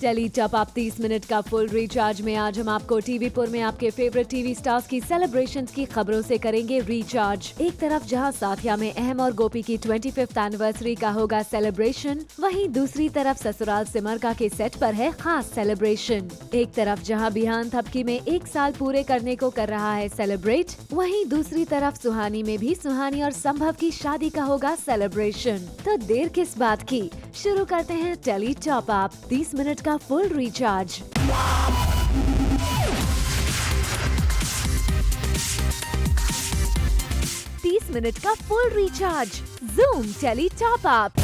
Tele top up 30 minute का full recharge में आज हम आपको टीवीपुर में आपके फेवरेट टीवी स्टार्स की सेलिब्रेशंस की खबरों से करेंगे रिचार्ज। एक तरफ जहां साथिया में अहम और गोपी की 25th एनिवर्सरी का होगा सेलिब्रेशन, वहीं दूसरी तरफ ससुराल सिमरका के सेट पर है खास सेलिब्रेशन। एक तरफ जहां बिहान थपकी में 1 साल पूरे करने को कर रहा है सेलिब्रेट, वहीं दूसरी तरफ सुहानी में भी सुहानी और संभव की शादी का होगा सेलिब्रेशन। तो देर किस बात की, शुरू करते हैं टेली टॉप अप 30 मिनट का फुल रिचार्ज। मिनट का full recharge, Zoom tele top up.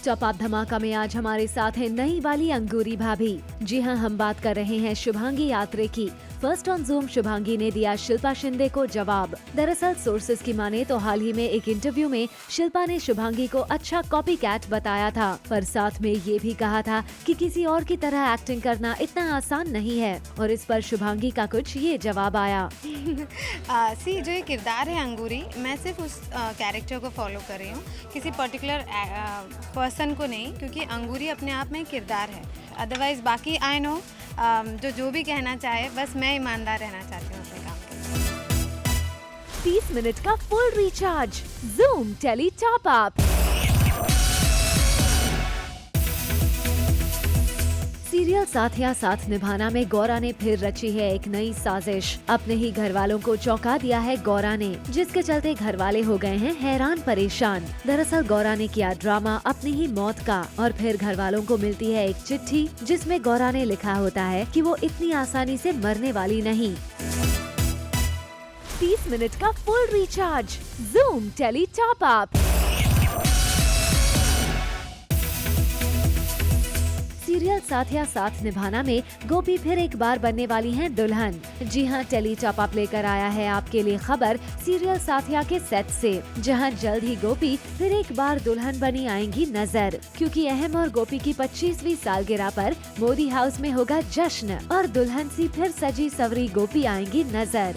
Top up धमाका में आज हमारे साथ है नई वाली अंगूरी भाभी। जी हाँ, हम बात कर रहे हैं शुभांगी यात्रे की। फर्स्ट ऑन जूम शुभांगी ने दिया शिल्पा शिंदे को जवाब। दरअसल सोर्सेज की माने तो हाल ही में एक इंटरव्यू में शिल्पा ने शुभांगी को अच्छा कॉपी कैट बताया था, पर साथ में ये भी कहा था कि किसी और की तरह एक्टिंग करना इतना आसान नहीं है। और इस पर शुभांगी का कुछ ये जवाब आया। सी जो ये किरदार है अंगूरी, मैं सिर्फ उस कैरेक्टर को फॉलो कर रही हूँ, किसी पर्टिकुलर पर्सन को नहीं, क्योंकि अंगूरी अपने आप में किरदार है। अदरवाइज बाकी आई नो जो भी कहना चाहे, बस मैं ईमानदार रहना चाहती हूँ अपने काम के। 30 मिनट का full recharge, Zoom tele top up. Serial Saathiya Saath Nibhana में गौरा ने फिर रची है एक नई साजिश। अपने ही घर वालों को चौंका दिया है गौरा ने, जिसके चलते घर वाले हो गए हैं हैरान परेशान। दरअसल गौरा ने किया ड्रामा अपनी ही मौत का, और फिर घर वालों को मिलती है एक चिट्ठी जिसमें गौरा ने लिखा होता है कि वो इतनी आसानी से मरने वाली नहीं। 30 मिनट का full recharge, Zoom tele top up. Serial Saathiya Saath Nibhana में गोपी फिर एक बार बनने वाली हैं दुल्हन। जी हाँ, टेली टॉप अप लेकर आया है आपके लिए खबर सीरियल साथिया के सेट से, जहां जल्द ही गोपी फिर एक बार दुल्हन बनी आएंगी नजर, क्योंकि अहम और गोपी की 25वीं सालगिरह पर मोदी हाउस में होगा जश्न और दुल्हन सी फिर सजी सवरी गोपी आएंगी नजर।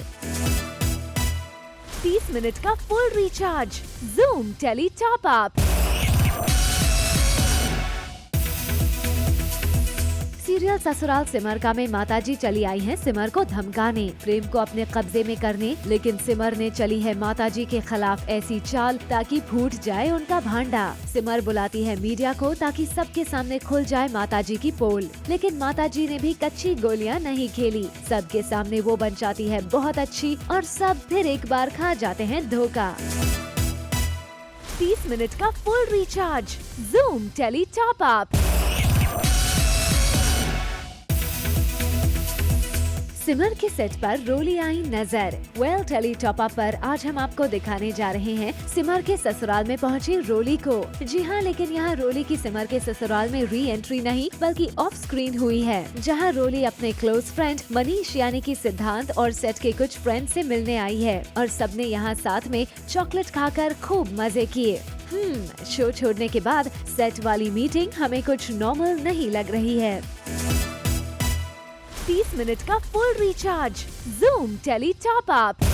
30 मिनट का full recharge, Zoom tele top up. Serial Sasural सिमरका में माताजी चली आई हैं सिमर को धमकाने, प्रेम को अपने कब्जे में करने, लेकिन सिमर ने चली है माताजी के खिलाफ ऐसी चाल ताकि फूट जाए उनका भांडा। सिमर बुलाती है मीडिया को ताकि सबके सामने खुल जाए माताजी की पोल, लेकिन माताजी ने भी कच्ची गोलियां नहीं खेली। सबके सामने वो बन जाती है बहुत अच्छी और सब फिर एक बार खा जाते हैं धोखा। 30 मिनट का full recharge, Zoom tele top up. Simar के सेट पर रोली आई नजर। वेल टेली टॉप अप पर आज हम आपको दिखाने जा रहे हैं सिमर के ससुराल में पहुंची रोली को। जी हाँ, लेकिन यहाँ रोली की सिमर के ससुराल में री एंट्री नहीं बल्कि ऑफ स्क्रीन हुई है, जहाँ रोली अपने क्लोज फ्रेंड मनीष यानी कि सिद्धांत और सेट के कुछ फ्रेंड से मिलने आई है, और सबने यहाँ साथ में चॉकलेट खाकर खूब मजे किए। शो छोड़ने के बाद सेट वाली मीटिंग हमें कुछ नॉर्मल नहीं लग रही है। 30 मिनट का full recharge, Zoom tele top up.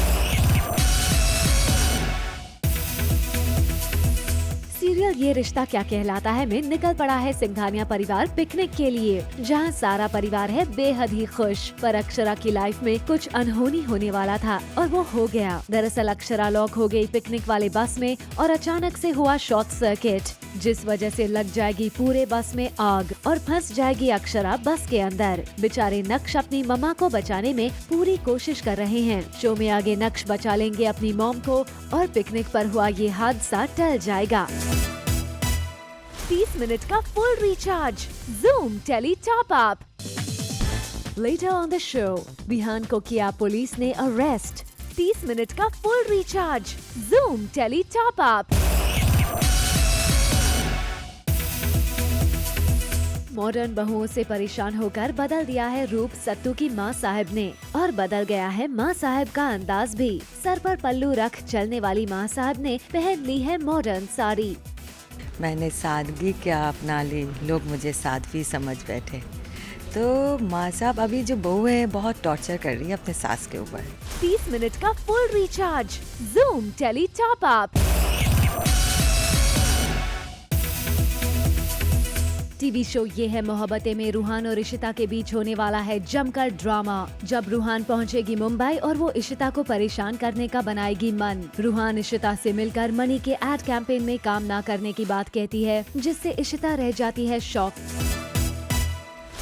Serial Yeh Rishta क्या कहलाता है में निकल पड़ा है सिंघानिया परिवार पिकनिक के लिए, जहां सारा परिवार है बेहद ही खुश। पर अक्षरा की लाइफ में कुछ अनहोनी होने वाला था और वो हो गया। दरअसल अक्षरा लॉक हो गई पिकनिक वाले बस में और अचानक से हुआ शॉर्ट सर्किट, जिस वजह से लग जाएगी पूरे बस में आग और फंस जाएगी अक्षरा बस के अंदर। बेचारे नक्श अपनी मम्मा को बचाने में पूरी कोशिश कर रहे हैं। शो में आगे नक्श बचा लेंगे अपनी मॉम को और पिकनिक पर हुआ ये हादसा टल जाएगा। 30 मिनट का full recharge, Zoom tele top up. Later on the show, Bihaan को किया पुलिस ने अरेस्ट। 30 मिनट का full recharge, Zoom tele top up. Modern बहुओं से परेशान होकर बदल दिया है रूप सत्तू की माँ साहब ने, और बदल गया है माँ साहब का अंदाज भी। सर पर पल्लू रख चलने वाली माँ साहब ने पहन ली है मॉडर्न साड़ी। मैंने सादगी क्या अपना ली, लोग मुझे साध्वी समझ बैठे। तो माँ साहब अभी जो बहू है बहुत टॉर्चर कर रही है अपने सास के ऊपर। 30 मिनट का full recharge, Zoom tele top up. TV show Yeh Hai Mohabbatein में रूहान और इशिता के बीच होने वाला है जमकर ड्रामा। जब रूहान पहुंचेगी मुंबई और वो इशिता को परेशान करने का बनाएगी मन। रूहान इशिता से मिलकर मनी के एड कैंपेन में काम ना करने की बात कहती है, जिससे इशिता रह जाती है शॉक।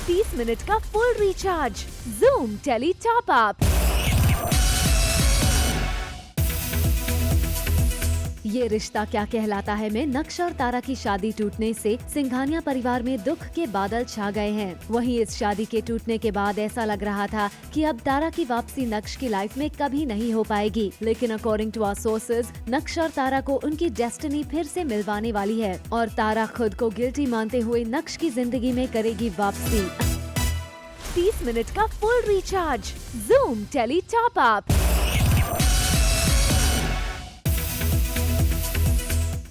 30 मिनट का full recharge, Zoom tele top up. Yeh Rishta क्या कहलाता है में नक्श और तारा की शादी टूटने से सिंघानिया परिवार में दुख के बादल छा गए हैं। वहीं इस शादी के टूटने के बाद ऐसा लग रहा था कि अब तारा की वापसी नक्श की लाइफ में कभी नहीं हो पाएगी, लेकिन अकॉर्डिंग टू आवर सोर्सेज नक्श और तारा को उनकी डेस्टिनी फिर से मिलवाने वाली है और तारा खुद को गिल्टी मानते हुए नक्श की जिंदगी में करेगी वापसी। 30 मिनट का full recharge, Zoom tele top up.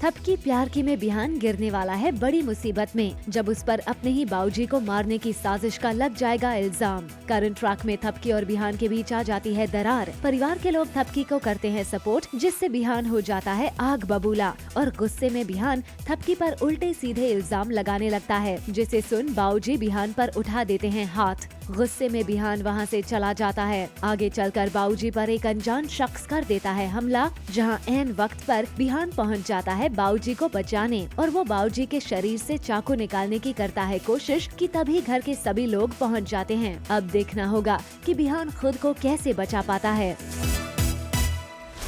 Thapki Pyaar Ki में बिहान गिरने वाला है बड़ी मुसीबत में, जब उस पर अपने ही बाऊजी को मारने की साजिश का लग जाएगा इल्जाम। करंट ट्रैक में थपकी और बिहान के बीच आ जाती है दरार। परिवार के लोग थपकी को करते हैं सपोर्ट, जिससे बिहान हो जाता है आग बबूला और गुस्से में बिहान थपकी पर उल्टे सीधे इल्जाम लगाने लगता है, जिसे सुन बाऊजी बिहान पर उठा देते हैं हाथ। गुस्से में बिहान वहां से चला जाता है। आगे चलकर बाऊजी पर एक अनजान शख्स कर देता है हमला, जहां ऐन वक्त पर बिहान पहुंच जाता है बाऊजी को बचाने और वो बाऊजी के शरीर से चाकू निकालने की करता है कोशिश कि तभी घर के सभी लोग पहुंच जाते हैं। अब देखना होगा कि बिहान खुद को कैसे बचा पाता है।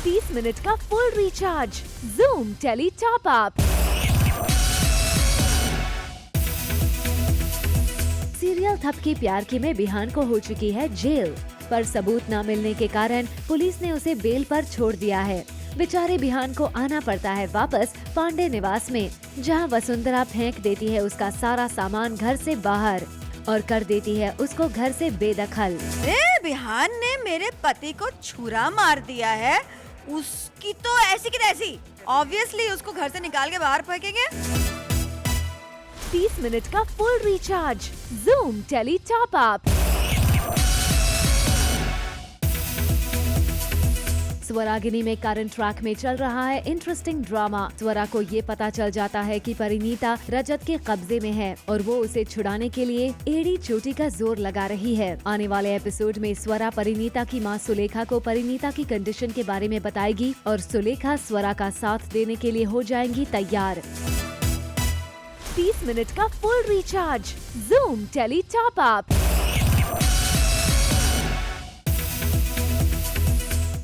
30 मिनट का full recharge, Zoom tele top up. Serial Thapki Pyaar Ki में बिहान को हो चुकी है जेल, पर सबूत न मिलने के कारण पुलिस ने उसे बेल पर छोड़ दिया है। बेचारे बिहान को आना पड़ता है वापस पांडे निवास में, जहां वसुंधरा फेंक देती है उसका सारा सामान घर से बाहर और कर देती है उसको घर से बेदखल। बिहान ने मेरे पति को छुरा मार दिया है, उसकी तो ऐसी की तैसी। ऑब्वियसली उसको घर से निकाल के बाहर फेंकेंगे। 30 मिनट का full recharge, Zoom tele top up. Swaragini में करंट ट्रैक में चल रहा है इंटरेस्टिंग ड्रामा। स्वरा को ये पता चल जाता है कि परिणीता रजत के कब्जे में है और वो उसे छुड़ाने के लिए एड़ी चोटी का जोर लगा रही है। आने वाले एपिसोड में स्वरा परिणीता की मां सुलेखा को परिणीता की कंडीशन के बारे में बताएगी और सुलेखा स्वरा का साथ देने के लिए हो जाएंगी तैयार। 30 मिनट का full recharge, Zoom tele top up.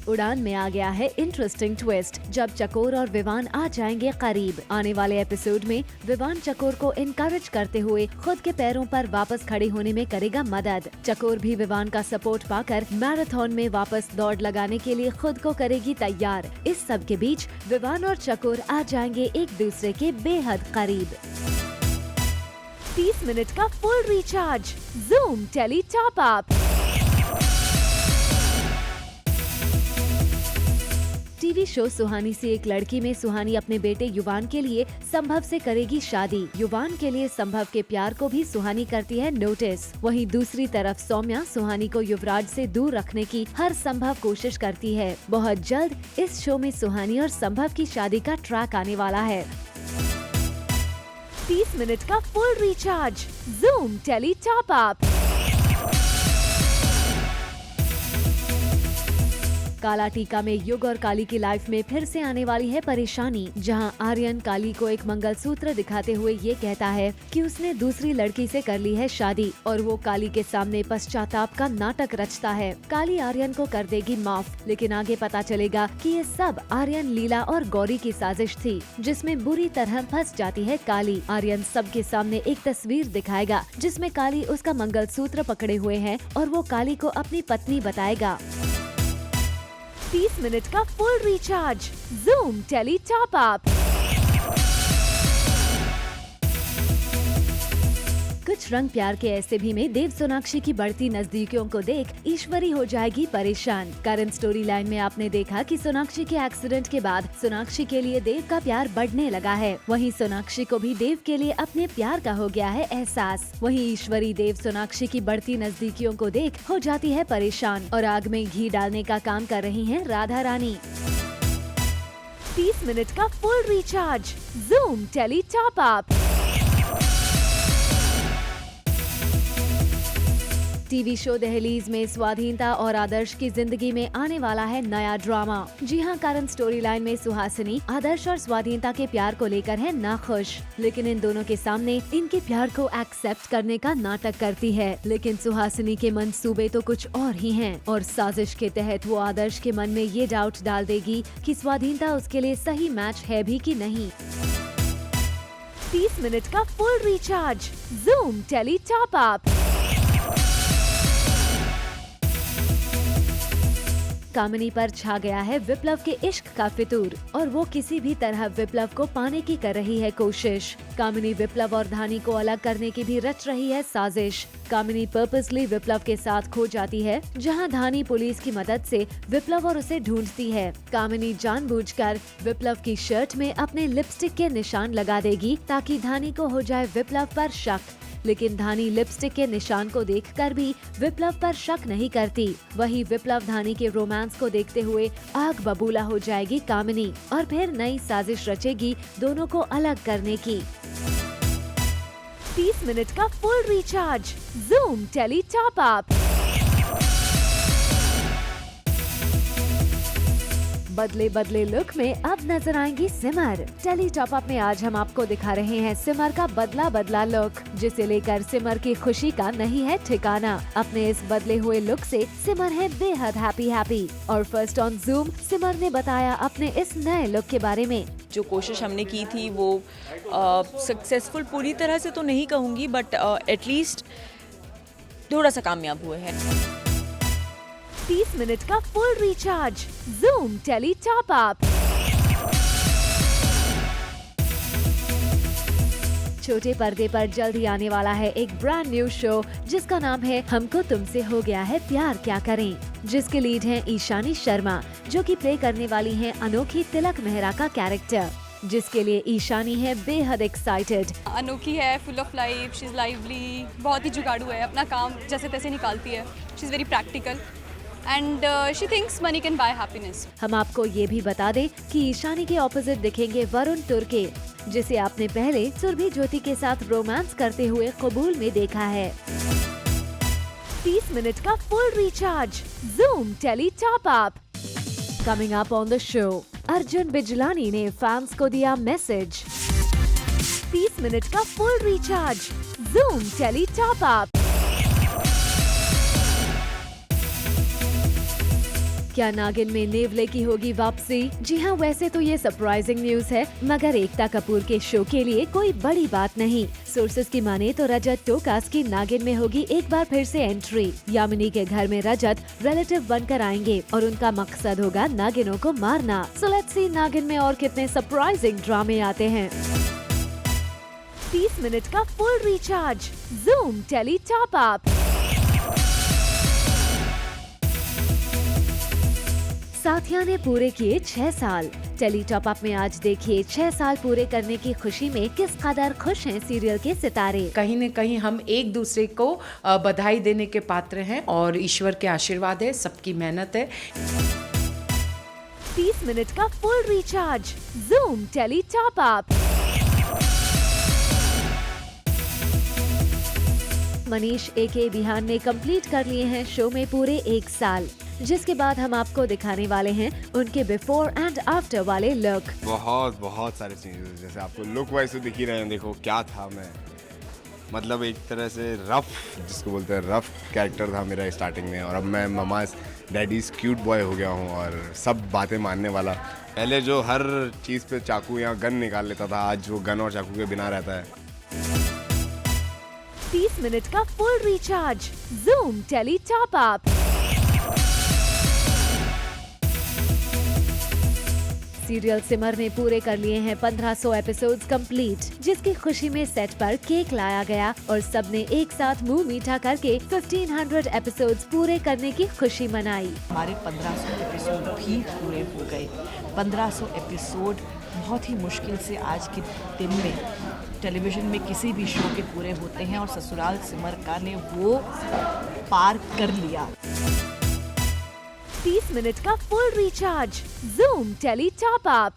Udaan में आ गया है इंटरेस्टिंग ट्विस्ट, जब चकोर और विवान आ जाएंगे करीब। आने वाले एपिसोड में विवान चकोर को इनकरेज करते हुए खुद के पैरों पर वापस खड़े होने में करेगा मदद। चकोर भी विवान का सपोर्ट पाकर मैराथन में वापस दौड़ लगाने के लिए खुद को करेगी तैयार। इस सब के बीच विवान और चकोर आ जाएंगे एक दूसरे के बेहद करीब। 30 मिनट का full recharge, Zoom tele top up. TV show Suhani से एक लड़की में सुहानी अपने बेटे युवान के लिए संभव से करेगी शादी। युवान के लिए संभव के प्यार को भी सुहानी करती है नोटिस। वहीं दूसरी तरफ सौम्या सुहानी को युवराज से दूर रखने की हर संभव कोशिश करती है। बहुत जल्द इस शो में सुहानी और संभव की शादी का ट्रैक आने वाला है। 30 मिनट का full recharge, Zoom tele top up. Kaala Teeka में युग और काली की लाइफ में फिर से आने वाली है परेशानी, जहां आर्यन काली को एक मंगलसूत्र दिखाते हुए ये कहता है कि उसने दूसरी लड़की से कर ली है शादी और वो काली के सामने पश्चाताप का नाटक रचता है। काली आर्यन को कर देगी माफ, लेकिन आगे पता चलेगा कि ये सब आर्यन, लीला और गौरी की साजिश थी, जिसमें बुरी तरह फंस जाती है काली। आर्यन सबके सामने एक तस्वीर दिखाएगा जिसमें काली उसका मंगलसूत्र पकड़े हुए है और वो काली को अपनी पत्नी बताएगा। 30 मिनट का full recharge, Zoom tele top up. Kuch Rang प्यार के ऐसे भी में देव सोनाक्षी की बढ़ती नजदीकियों को देख ईश्वरी हो जाएगी परेशान। करंट स्टोरी लाइन में आपने देखा कि सोनाक्षी के एक्सीडेंट के बाद सोनाक्षी के लिए देव का प्यार बढ़ने लगा है। वहीं सोनाक्षी को भी देव के लिए अपने प्यार का हो गया है एहसास। वहीं ईश्वरी देव सोनाक्षी की बढ़ती नजदीकियों को देख हो जाती है परेशान और आग में घी डालने का काम कर रही है राधा रानी। 30 मिनट का full recharge, Zoom tele top up. TV show Dahleez में स्वाधीनता और आदर्श की जिंदगी में आने वाला है नया ड्रामा। जी हाँ, करंट स्टोरी लाइन में सुहासिनी आदर्श और स्वाधीनता के प्यार को लेकर है नाखुश, लेकिन इन दोनों के सामने इनके प्यार को एक्सेप्ट करने का नाटक करती है। लेकिन सुहासिनी के मंसूबे तो कुछ और ही हैं और साजिश के तहत वो आदर्श के मन में ये डाउट डाल देगी कि स्वाधीनता उसके लिए सही मैच है भी कि नहीं। 30 मिनट का full recharge, Zoom tele top up. Kamini पर छा गया है विप्लव के इश्क का फितूर और वो किसी भी तरह विप्लव को पाने की कर रही है कोशिश। कामिनी विप्लव और धानी को अलग करने की भी रच रही है साजिश। कामिनी पर्पसली विप्लव के साथ खो जाती है, जहां धानी पुलिस की मदद से विप्लव और उसे ढूंढती है। कामिनी जानबूझकर विप्लव की शर्ट में अपने लिपस्टिक के निशान लगा देगी ताकि धानी को हो जाए विप्लव पर शक, लेकिन धानी लिपस्टिक के निशान को देखकर भी विप्लव पर शक नहीं करती। वही विप्लव धानी के रोमांस को देखते हुए आग बबूला हो जाएगी कामिनी और फिर नई साजिश रचेगी दोनों को अलग करने की। 30 मिनट का full recharge, Zoom tele top up. बदले बदले लुक में अब नजर आएंगी सिमर। टेली टॉप अप में आज हम आपको दिखा रहे हैं सिमर का बदला बदला लुक, जिसे लेकर सिमर की खुशी का नहीं है ठिकाना। अपने इस बदले हुए लुक से सिमर है बेहद हैप्पी। और फर्स्ट ऑन Zoom सिमर ने बताया अपने इस नए लुक के बारे में। जो कोशिश हमने की थी वो सक्सेसफुल पूरी तरह से तो नहीं कहूँगी, बट एटलीस्ट थोड़ा सा कामयाब हुए हैं। 30 मिनट का full recharge, Zoom tele top up. छोटे पर्दे पर जल्द ही आने वाला है एक ब्रांड न्यू शो जिसका नाम है हमको तुमसे हो गया है प्यार क्या करें, जिसके लीड हैं ईशानी शर्मा, जो कि प्ले करने वाली हैं अनोखी तिलक मेहरा का कैरेक्टर, जिसके लिए ईशानी है बेहद एक्साइटेड। अनोखी है, full of life, she is lively, बहुत ही जुगाड़ू है, अपना काम जैसे तैसे निकालती है, she is very practical and she thinks money can buy happiness. हम आपको ये भी बता दें कि ईशानी के ऑपोजिट दिखेंगे वरुण तुर्के, जिसे आपने पहले सुरभि ज्योति के साथ रोमांस करते हुए कबूल में देखा है। 30 मिनट का full recharge, Zoom tele top up. Coming up on the show, Arjun Bijlani ने फैंस को दिया मैसेज। 30 मिनट का full recharge, Zoom tele top up. क्या नागिन में नेवले की होगी वापसी? जी हाँ, वैसे तो ये सरप्राइजिंग न्यूज है, मगर एकता कपूर के शो के लिए कोई बड़ी बात नहीं। सोर्सेज की माने तो रजत टोकास की नागिन में होगी एक बार फिर से एंट्री। यामिनी के घर में रजत रिलेटिव बनकर आएंगे और उनका मकसद होगा नागिनों को मारना। सो लेट्स सी नागिन में और कितने सरप्राइजिंग ड्रामे आते हैं। 30 मिनट का full recharge, Zoom tele top up. Saathiya ने पूरे किए 6 साल। टेली टॉप अप में आज देखिए 6 साल पूरे करने की खुशी में किस कदर खुश हैं सीरियल के सितारे। कहीं न कहीं हम एक दूसरे को बधाई देने के पात्र हैं और ईश्वर के आशीर्वाद है, सबकी मेहनत है। 30 मिनट का full recharge, Zoom tele top up. Manish एके बिहान ने कंप्लीट कर लिए हैं शो में पूरे 1 साल, जिसके बाद हम आपको दिखाने वाले हैं उनके बिफोर एंड आफ्टर वाले लुक। बहुत सारे चेंजेस, जैसे आपको लुक वाइज तो दिख ही रहे हैं। देखो क्या था मैं, मतलब एक तरह से रफ, जिसको बोलते हैं रफ कैरेक्टर था मेरा स्टार्टिंग में, और अब मैं ममाज डैडीज क्यूट बॉय हो गया हूँ और सब बातें मानने वाला। पहले जो हर चीज़ पे चाकू या गन निकाल लेता था, आज वो गन और चाकू के बिना रहता है। 30 मिनट का full recharge, Zoom tele top up. Serial Simar ने पूरे कर लिए हैं 1500 एपिसोड्स कंप्लीट, जिसकी खुशी में सेट पर केक लाया गया और सबने एक साथ मुंह मीठा करके 1500 एपिसोड्स पूरे करने की खुशी मनाई। हमारे 1500 एपिसोड भी पूरे हो गए। 1500 एपिसोड बहुत ही मुश्किल से आज के दिन में टेलीविज़न में किसी भी शो के पूरे होते हैं और ससुराल सिमर का ने वो पार कर लिया। 30 मिनट का full recharge, Zoom tele top up.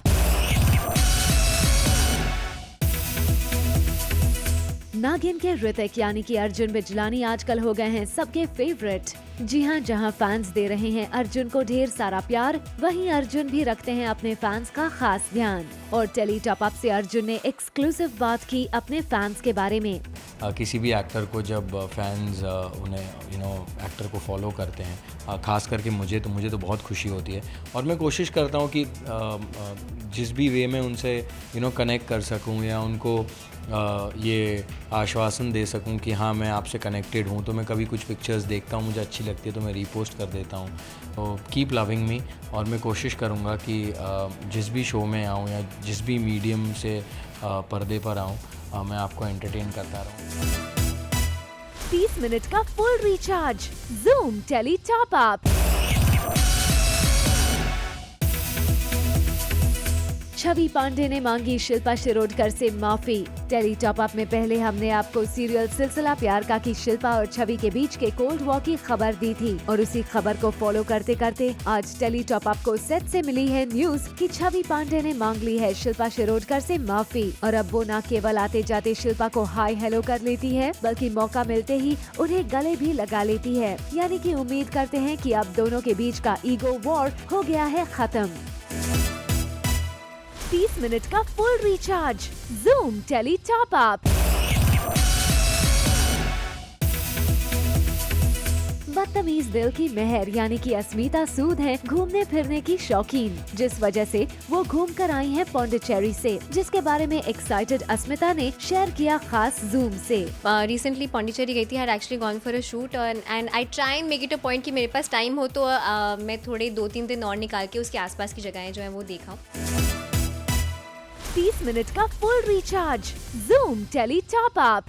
Naagin के ऋतिक यानी कि अर्जुन बिजलानी आजकल हो गए हैं सबके फेवरेट। जी हाँ, जहाँ फैंस दे रहे हैं अर्जुन को ढेर सारा प्यार, वहीं अर्जुन भी रखते हैं अपने फैंस का खास ध्यान। और टेली टॉप अप से अर्जुन ने एक्सक्लूसिव बात की अपने फैंस के बारे में। किसी भी एक्टर को जब फैंस उन्हें एक्टर को फॉलो करते हैं, खास करके मुझे तो बहुत खुशी होती है। और मैं कोशिश करता हूँ कि जिस भी वे में उनसे कनेक्ट कर सकूँ या उनको ये आश्वासन दे सकूं कि हाँ मैं आपसे कनेक्टेड हूँ। तो मैं कभी कुछ पिक्चर्स देखता हूँ, मुझे अच्छी लगती है तो मैं रीपोस्ट कर देता हूँ। तो कीप लविंग मी, और मैं कोशिश करूँगा कि जिस भी शो में आऊँ या जिस भी मीडियम से पर्दे पर आऊँ, मैं आपको एंटरटेन करता रहूँ। 30 मिनट का full recharge, Zoom tele top up. Chhavi Pandey ने मांगी शिल्पा शिरोडकर से माफी। टेली टॉप अप में पहले हमने आपको सीरियल सिलसिला प्यार का की शिल्पा और छवि के बीच के कोल्ड वॉर की खबर दी थी, और उसी खबर को फॉलो करते करते आज टेली टॉप अप को सेट से मिली है न्यूज कि छवि पांडे ने मांग ली है शिल्पा शिरोडकर से माफी। और अब वो न केवल आते जाते शिल्पा को हाय हेलो कर लेती है, बल्कि मौका मिलते ही उन्हें गले भी लगा लेती है। यानी कि उम्मीद करते हैं कि अब दोनों के बीच का ईगो वॉर हो गया है खत्म। 30 मिनट का full recharge, Zoom tele top up. Badtameez Dil की मेहर यानी कि अस्मिता सूद हैं घूमने फिरने की शौकीन, जिस वजह से वो घूम कर आई हैं पौंडीचेरी से, जिसके बारे में एक्साइटेड अस्मिता ने शेयर किया खास जूम से। रिसेंटली पौंडीचेरी गई थी, had actually gone for a shoot and I try and make it a point कि मेरे पास टाइम हो तो मैं थोड़े 2-3 दिन और निकाल के उसके आसपास की जगहें जो है वो देखा। 30 मिनट का full recharge, Zoom tele top up.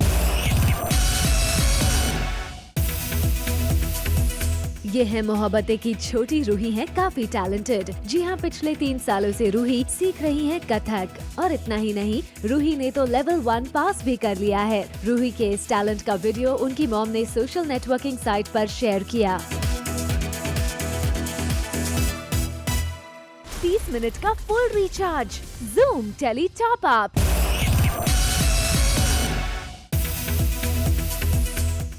Yeh Hai Mohabbatein की छोटी रूही है काफी टैलेंटेड। जी हाँ, पिछले 3 सालों से रूही सीख रही है कथक, और इतना ही नहीं, रूही ने तो लेवल 1 पास भी कर लिया है। रूही के इस टैलेंट का वीडियो उनकी मॉम ने सोशल नेटवर्किंग साइट पर शेयर किया। 30 मिनट का full recharge, Zoom tele top up.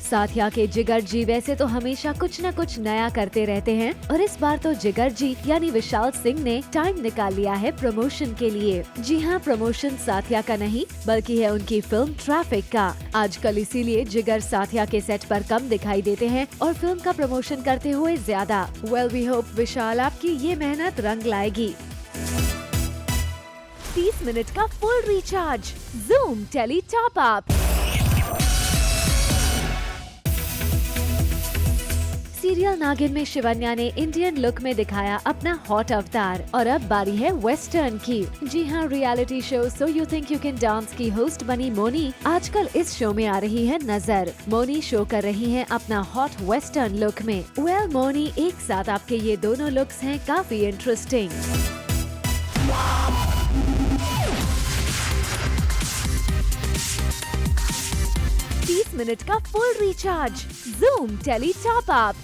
Saathiya के जिगर जी वैसे तो हमेशा कुछ न कुछ नया करते रहते हैं, और इस बार तो जिगर जी यानी विशाल सिंह ने टाइम निकाल लिया है प्रमोशन के लिए। जी हाँ, प्रमोशन साथिया का नहीं बल्कि है उनकी फिल्म ट्रैफिक का। आजकल इसीलिए जिगर साथिया के सेट पर कम दिखाई देते हैं और फिल्म का प्रमोशन करते हुए ज्यादा। वेल वी होप विशाल आपकी ये मेहनत रंग लाएगी। 30 मिनट का full recharge, Zoom tele top up. Serial Naagin में शिवन्या ने इंडियन लुक में दिखाया अपना हॉट अवतार, और अब बारी है वेस्टर्न की। जी हाँ, reality show so you think you can dance की होस्ट बनी मोनी आजकल इस शो में आ रही है नजर। मोनी शो कर रही हैं अपना हॉट वेस्टर्न लुक में। वेल मोनी, एक साथ आपके ये दोनों लुक्स हैं काफी इंटरेस्टिंग। 30 मिनट का full recharge, Zoom tele top up.